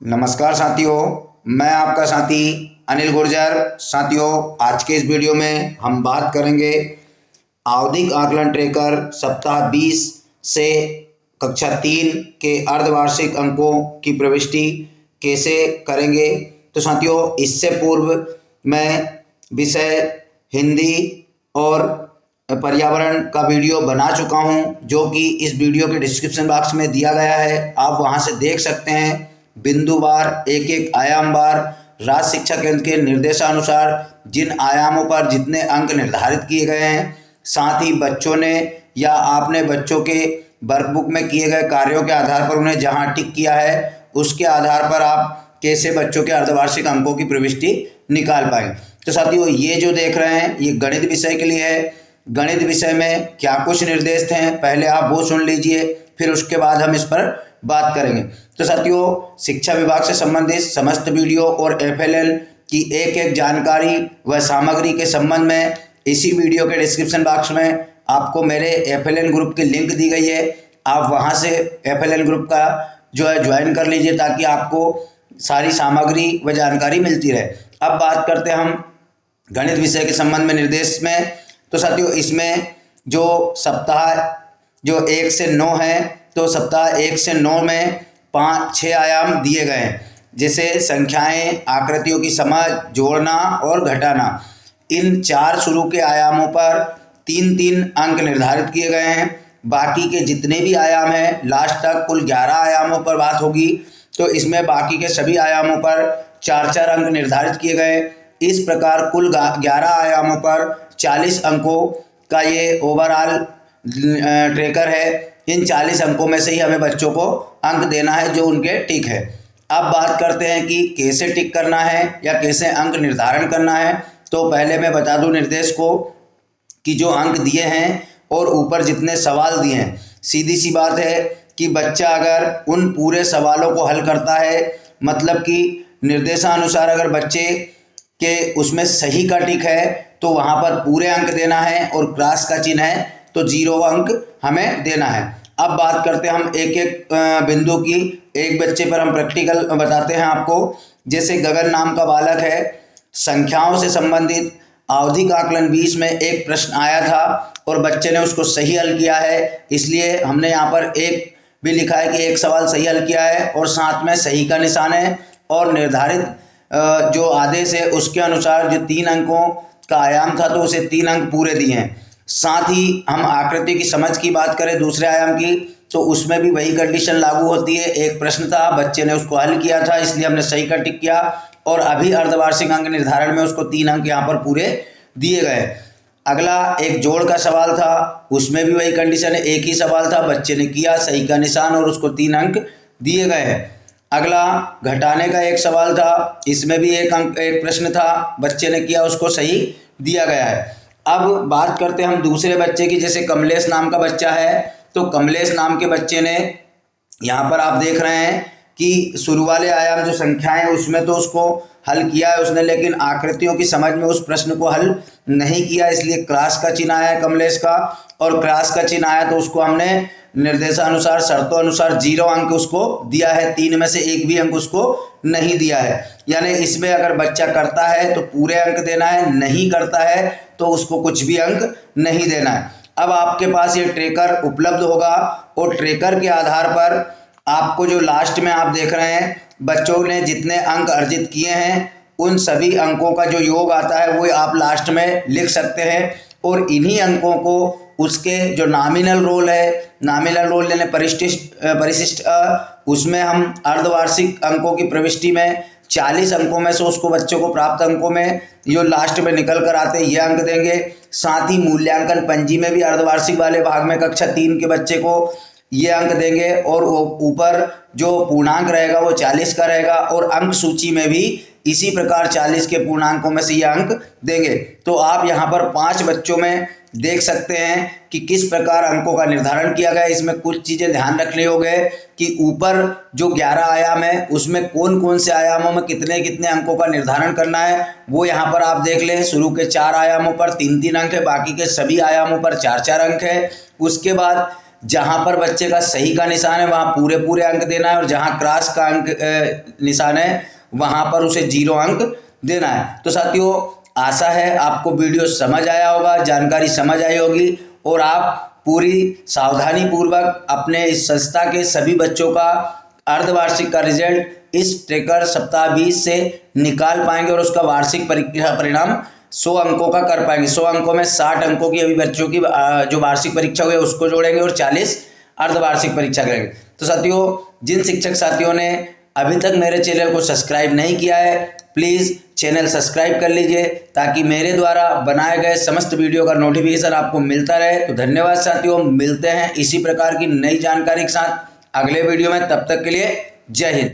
नमस्कार साथियों, मैं आपका साथी अनिल गुर्जर। साथियों, आज के इस वीडियो में हम बात करेंगे आवधिक आकलन ट्रेकर सप्ताह 20 से कक्षा 3 के अर्धवार्षिक अंकों की प्रविष्टि कैसे करेंगे। तो साथियों, इससे पूर्व मैं विषय हिंदी और पर्यावरण का वीडियो बना चुका हूं, जो कि इस वीडियो के डिस्क्रिप्शन बॉक्स में दिया गया है। आप वहां से देख सकते हैं। बिंदुवार, एक एक आयामवार राज्य शिक्षा केंद्र के निर्देशानुसार जिन आयामों पर जितने अंक निर्धारित किए गए हैं, साथ ही बच्चों ने या आपने बच्चों के वर्कबुक में किए गए कार्यों के आधार पर उन्हें जहां टिक किया है, उसके आधार पर आप कैसे बच्चों के अर्धवार्षिक अंकों की प्रविष्टि निकाल पाएंगे। तो साथियों, ये जो देख रहे हैं, ये गणित विषय के लिए है। गणित विषय में क्या कुछ निर्देश थे, पहले आप वो सुन लीजिए, फिर उसके बाद हम इस पर बात करेंगे। तो साथियों, शिक्षा विभाग से संबंधित समस्त वीडियो और एफएलएल की एक एक जानकारी व सामग्री के संबंध में इसी वीडियो के डिस्क्रिप्शन बॉक्स में आपको मेरे एफएलएल ग्रुप की लिंक दी गई है। आप वहां से एफएलएल ग्रुप का जो है ज्वाइन कर लीजिए, ताकि आपको सारी सामग्री व जानकारी मिलती रहे। अब बात करते हैं हम गणित विषय के संबंध में निर्देश में। तो साथियों, इसमें जो सप्ताह जो 1 से 9 है, तो सप्ताह 1 से 9 में 5-6 आयाम दिए गए हैं, जैसे संख्याएं, आकृतियों की समझ, जोड़ना और घटाना। इन 4 शुरू के आयामों पर 3-3 अंक निर्धारित किए गए हैं। बाकी के जितने भी आयाम हैं, लास्ट तक कुल 11 आयामों पर बात होगी। तो इसमें बाकी के सभी आयामों पर 4-4 अंक निर्धारित किए गए। इस प्रकार कुल 11 आयामों पर 40 अंकों का ये ओवरऑल ट्रेकर है। इन 40 अंकों में से ही हमें बच्चों को अंक देना है जो उनके टिक है। अब बात करते हैं कि कैसे टिक करना है या कैसे अंक निर्धारण करना है। तो पहले मैं बता दूं निर्देश को कि जो अंक दिए हैं और ऊपर जितने सवाल दिए हैं, सीधी सी बात है कि बच्चा अगर उन पूरे सवालों को हल करता है, मतलब कि निर्देशानुसार अगर बच्चे के उसमें सही का टिक है तो वहाँ पर पूरे अंक देना है, और क्रॉस का चिन्ह है तो 0 अंक हमें देना है। अब बात करते हैं हम एक एक बिंदु की। एक बच्चे पर हम प्रैक्टिकल बताते हैं आपको। जैसे गगन नाम का बालक है, संख्याओं से संबंधित आवधिक आकलन 20 में एक प्रश्न आया था और बच्चे ने उसको सही हल किया है, इसलिए हमने यहाँ पर एक भी लिखा है कि एक सवाल सही हल किया है और साथ में सही का निशान है। और निर्धारित जो आदेश है उसके अनुसार जो 3 अंकों का आयाम था, तो उसे 3 अंक पूरे दिए हैं। साथ ही हम आकृति की समझ की बात करें दूसरे आयाम की, तो उसमें भी वही कंडीशन लागू होती है। एक प्रश्न था, बच्चे ने उसको हल किया था, इसलिए हमने सही का टिक किया, और अभी अर्धवार्षिक अंक निर्धारण में उसको 3 अंक यहाँ पर पूरे दिए गए। अगला एक जोड़ का सवाल था, उसमें भी वही कंडीशन है, एक ही सवाल था, बच्चे ने किया, सही का निशान, और उसको 3 अंक दिए गए हैं। अगला घटाने का एक सवाल था, इसमें भी एक प्रश्न था, बच्चे ने किया, उसको सही दिया गया है। अब बात करते हैं हम दूसरे बच्चे की। जैसे कमलेश नाम का बच्चा है, तो कमलेश नाम के बच्चे ने यहाँ पर आप देख रहे हैं कि शुरू वाले आयाम जो संख्याएं उसमें तो उसको हल किया है उसने, लेकिन आकृतियों की समझ में उस प्रश्न को हल नहीं किया, इसलिए क्रॉस का चिन्ह आया है कमलेश का। और क्रॉस का चिन्ह आया तो उसको हमने निर्देशानुसार शर्तों अनुसार 0 अंक उसको दिया है, 3 में से एक भी अंक उसको नहीं दिया है। यानी इसमें अगर बच्चा करता है तो पूरे अंक देना है, नहीं करता है तो उसको कुछ भी अंक नहीं देना है। अब आपके पास ये ट्रेकर उपलब्ध होगा, और ट्रेकर के आधार पर आपको जो लास्ट में आप देख रहे हैं, बच्चों ने जितने अंक अर्जित किए हैं उन सभी अंकों का जो योग आता है वो आप लास्ट में लिख सकते हैं। और इन्हीं अंकों को उसके जो नॉमिनल रोल है, नॉमिनल रोल यानी परिशिष्ट उसमें हम अर्धवार्षिक अंकों की प्रविष्टि में 40 अंकों में से उसको बच्चों को प्राप्त अंकों में जो लास्ट में निकल कर आते हैं ये अंक देंगे। साथ ही मूल्यांकन पंजी में भी अर्धवार्षिक वाले भाग में कक्षा 3 के बच्चे को ये अंक देंगे, और ऊपर जो पूर्णांक रहेगा वो 40 का रहेगा, और अंक सूची में भी इसी प्रकार 40 के पूर्णांकों में से ये अंक देंगे। तो आप यहाँ पर 5 बच्चों में देख सकते हैं कि किस प्रकार अंकों का निर्धारण किया गया है। इसमें कुछ चीज़ें ध्यान रखनी होगी कि ऊपर जो 11 आयाम है उसमें कौन कौन से आयामों में कितने कितने अंकों का निर्धारण करना है, वो यहाँ पर आप देख लें। शुरू के 4 आयामों पर 3-3 अंक है, बाकी के सभी आयामों पर 4-4 अंक है। उसके बाद जहाँ पर बच्चे का सही का निशान है वहाँ पूरे पूरे अंक देना है, और जहाँ क्रॉस का अंक निशान है वहाँ पर उसे 0 अंक देना है। तो साथियों, आशा है आपको वीडियो समझ आया होगा, जानकारी समझ आई होगी, और आप पूरी सावधानी पूर्वक अपने इस संस्था के सभी बच्चों का अर्धवार्षिक का रिजल्ट इस ट्रैकर सप्ताह 20 से निकाल पाएंगे, और उसका वार्षिक परीक्षा परिणाम 100 अंकों का कर पाएंगे। 100 अंकों में 60 अंकों की अभी बच्चों की जो वार्षिक परीक्षा हुई है उसको जोड़ेंगे, और 40 अर्धवार्षिक परीक्षा करेंगे। तो साथियों, जिन शिक्षक साथियों ने अभी तक मेरे चैनल को सब्सक्राइब नहीं किया है, प्लीज़ चैनल सब्सक्राइब कर लीजिए, ताकि मेरे द्वारा बनाए गए समस्त वीडियो का नोटिफिकेशन आपको मिलता रहे। तो धन्यवाद साथियों, मिलते हैं इसी प्रकार की नई जानकारी के साथ अगले वीडियो में। तब तक के लिए जय हिंद।